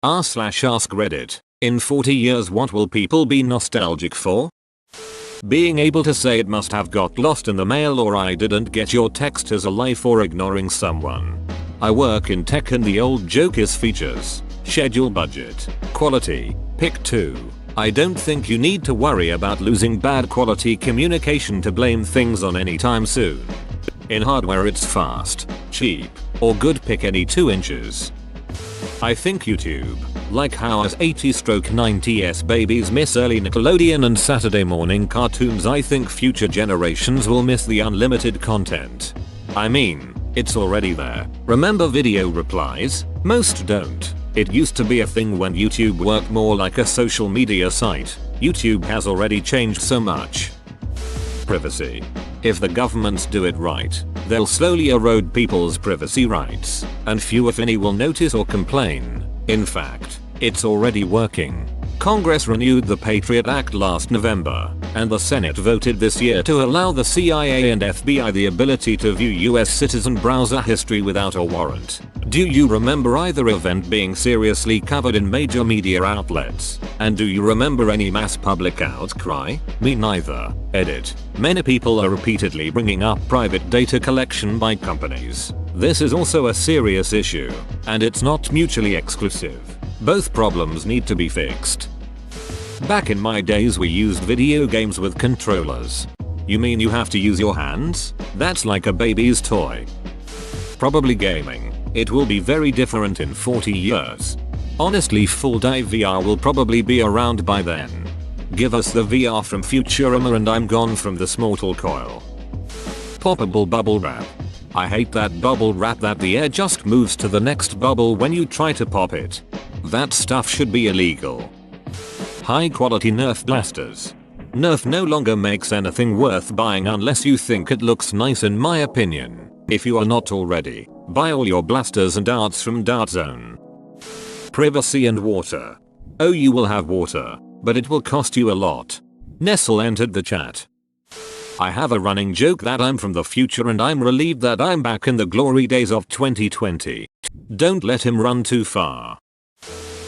r/AskReddit. In 40 years what will people be nostalgic for? Being able to say it must have got lost in the mail or I didn't get your text as a lie for ignoring someone. I work in tech and the old joke is features, schedule, budget, quality, pick 2. I don't think you need to worry about losing bad quality communication to blame things on anytime soon. In hardware it's fast, cheap, or good, pick any 2 inches. I think YouTube, like how us 80/90s babies miss early Nickelodeon and Saturday morning cartoons, I think future generations will miss the unlimited content. I mean, it's already there. Remember video replies? Most don't. It used to be a thing when YouTube worked more like a social media site. YouTube has already changed so much. Privacy. If the governments do it right, they'll slowly erode people's privacy rights, and few if any will notice or complain. In fact, it's already working. Congress renewed the Patriot Act last November, and the Senate voted this year to allow the CIA and FBI the ability to view US citizen browser history without a warrant. Do you remember either event being seriously covered in major media outlets? And do you remember any mass public outcry? Me neither. Edit. Many people are repeatedly bringing up private data collection by companies. This is also a serious issue, and it's not mutually exclusive. Both problems need to be fixed. Back in my days we used video games with controllers. You mean you have to use your hands? That's like a baby's toy. Probably gaming. It will be very different in 40 years. Honestly, full dive VR will probably be around by then. Give us the VR from Futurama and I'm gone from this mortal coil. Poppable bubble wrap. I hate that bubble wrap that the air just moves to the next bubble when you try to pop it. That stuff should be illegal. High quality Nerf blasters. Nerf no longer makes anything worth buying unless you think it looks nice, in my opinion. If you are not already, buy all your blasters and darts from Dart Zone. Privacy and water. Oh, you will have water, but it will cost you a lot. Nestle entered the chat. I have a running joke that I'm from the future and I'm relieved that I'm back in the glory days of 2020. Don't let him run too far.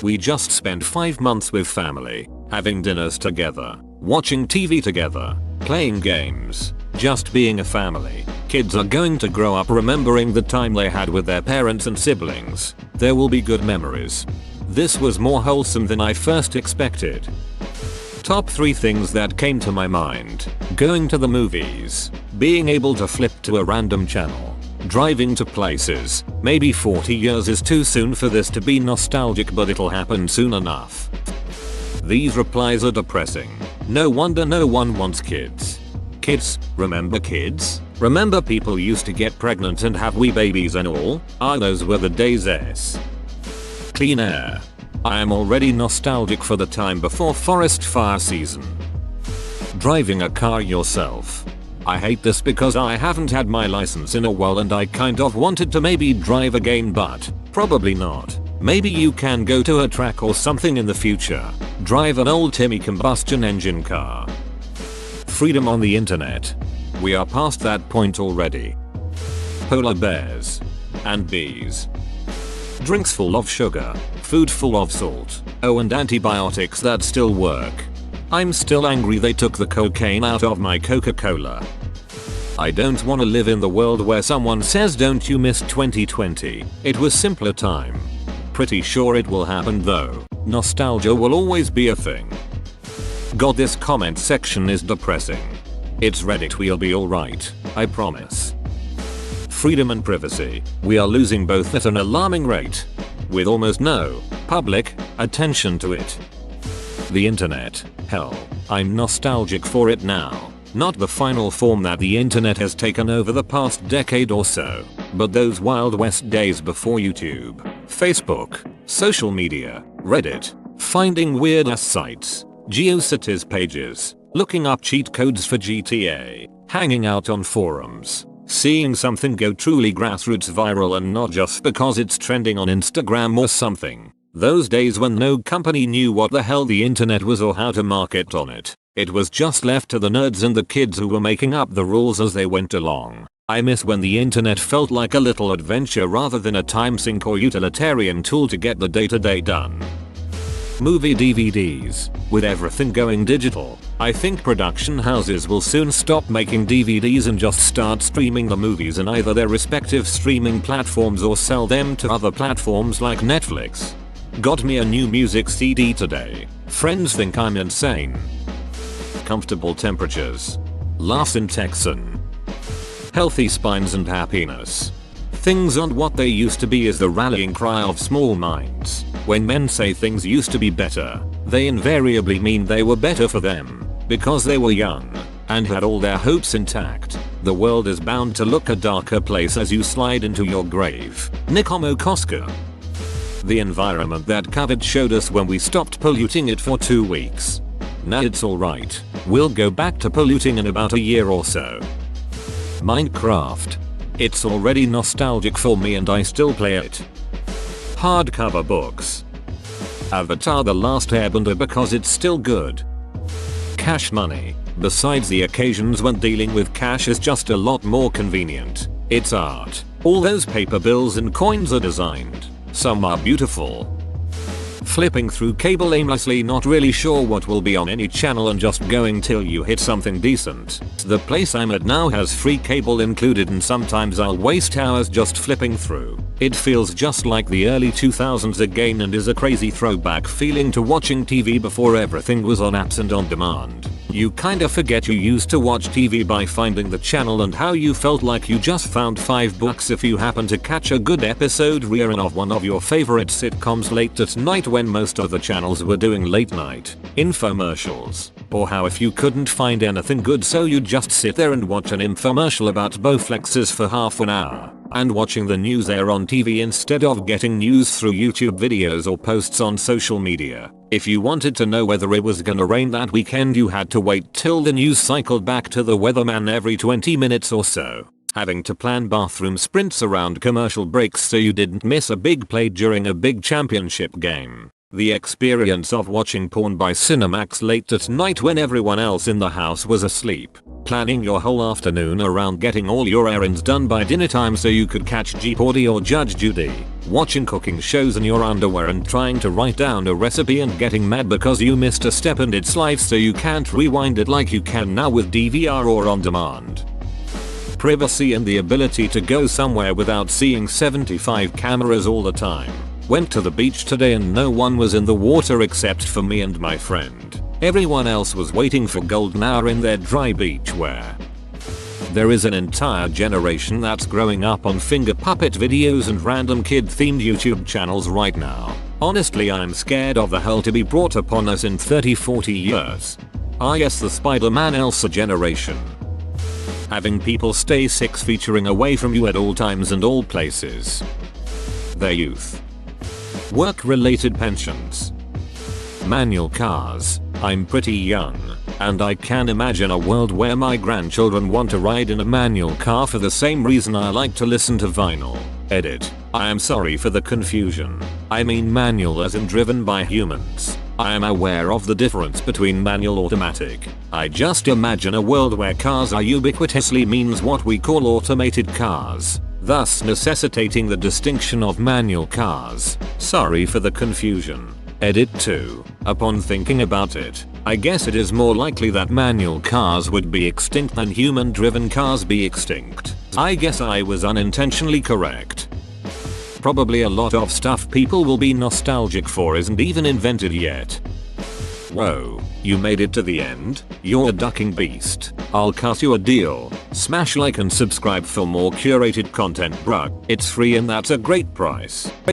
We just spent 5 months with family, having dinners together, watching TV together, playing games, just being a family. Kids are going to grow up remembering the time they had with their parents and siblings. There will be good memories. This was more wholesome than I first expected. Top 3 things that came to my mind. Going to the movies. Being able to flip to a random channel. Driving to places. Maybe 40 years is too soon for this to be nostalgic, but it'll happen soon enough. These replies are depressing. No wonder no one wants kids. Kids? Remember kids? Remember people used to get pregnant and have wee babies and all? Ah, those were the days. Clean air. I am already nostalgic for the time before forest fire season. Driving a car yourself. I hate this because I haven't had my license in a while and I kind of wanted to maybe drive again, but probably not. Maybe you can go to a track or something in the future. Drive an old Timmy combustion engine car. Freedom on the internet. We are past that point already. Polar bears. And bees. Drinks full of sugar. Food full of salt. Oh, and antibiotics that still work. I'm still angry they took the cocaine out of my Coca-Cola. I don't want to live in the world where someone says don't you miss 2020. It was simpler time. Pretty sure it will happen though. Nostalgia will always be a thing. God, this comment section is depressing. It's Reddit, we'll be alright, I promise. Freedom and privacy. We are losing both at an alarming rate. With almost no public attention to it. The internet. Hell, I'm nostalgic for it now. Not the final form that the internet has taken over the past decade or so, but those Wild West days before YouTube, Facebook, social media, Reddit, finding weird ass sites, GeoCities pages, looking up cheat codes for GTA, hanging out on forums, seeing something go truly grassroots viral and not just because it's trending on Instagram or something. Those days when no company knew what the hell the internet was or how to market on it. It was just left to the nerds and the kids who were making up the rules as they went along. I miss when the internet felt like a little adventure rather than a time sink or utilitarian tool to get the day-to-day done. Movie DVDs. With everything going digital, I think production houses will soon stop making DVDs and just start streaming the movies in either their respective streaming platforms or sell them to other platforms like Netflix. Got me a new music CD today. Friends think I'm insane. Comfortable temperatures. Laughs in Texan. Healthy spines and happiness. Things aren't what they used to be is the rallying cry of small minds. When men say things used to be better, they invariably mean they were better for them, because they were young, and had all their hopes intact. The world is bound to look a darker place as you slide into your grave. Nikomo Koska. The environment that COVID showed us when we stopped polluting it for 2 weeks. Nah, it's alright. We'll go back to polluting in about a year or so. Minecraft. It's already nostalgic for me and I still play it. Hardcover books. Avatar: The Last Airbender because it's still good. Cash money. Besides the occasions when dealing with cash is just a lot more convenient. It's art. All those paper bills and coins are designed. Some are beautiful. Flipping through cable aimlessly, not really sure what will be on any channel and just going till you hit something decent. The place I'm at now has free cable included and sometimes I'll waste hours just flipping through. It feels just like the early 2000s again and is a crazy throwback feeling to watching TV before everything was on apps and on demand. You kinda forget you used to watch TV by finding the channel and how you felt like you just found $5 if you happen to catch a good episode rearing of one of your favorite sitcoms late at night when most of the channels were doing late night infomercials. Or how if you couldn't find anything good so you'd just sit there and watch an infomercial about Bowflexes for half an hour. And watching the news air on TV instead of getting news through YouTube videos or posts on social media. If you wanted to know whether it was gonna rain that weekend you had to wait till the news cycled back to the weatherman every 20 minutes or so. Having to plan bathroom sprints around commercial breaks so you didn't miss a big play during a big championship game. The experience of watching porn by Cinemax late at night when everyone else in the house was asleep. Planning your whole afternoon around getting all your errands done by dinner time so you could catch Jeopardy or Judge Judy. Watching cooking shows in your underwear and trying to write down a recipe and getting mad because you missed a step in its life so you can't rewind it like you can now with DVR or on demand. Privacy and the ability to go somewhere without seeing 75 cameras all the time. Went to the beach today and no one was in the water except for me and my friend. Everyone else was waiting for golden hour in their dry beach wear. There is an entire generation that's growing up on finger puppet videos and random kid themed YouTube channels right now. Honestly, I'm scared of the hell to be brought upon us in 30-40 years. Ah yes, the Spider-Man Elsa generation. Having people stay 6 feet away from you at all times and all places. Their youth. Work-related pensions. Manual cars. I'm pretty young, and I can imagine a world where my grandchildren want to ride in a manual car for the same reason I like to listen to vinyl. Edit. I am sorry for the confusion. I mean manual as in driven by humans. I am aware of the difference between manual and automatic. I just imagine a world where cars are ubiquitously means what we call automated cars, thus necessitating the distinction of manual cars. Sorry for the confusion. Edit 2. Upon thinking about it, I guess it is more likely that manual cars would be extinct than human-driven cars be extinct. I guess I was unintentionally correct. Probably a lot of stuff people will be nostalgic for isn't even invented yet. Whoa, you made it to the end? You're a ducking beast. I'll cut you a deal. Smash like and subscribe for more curated content, bruh. It's free and that's a great price.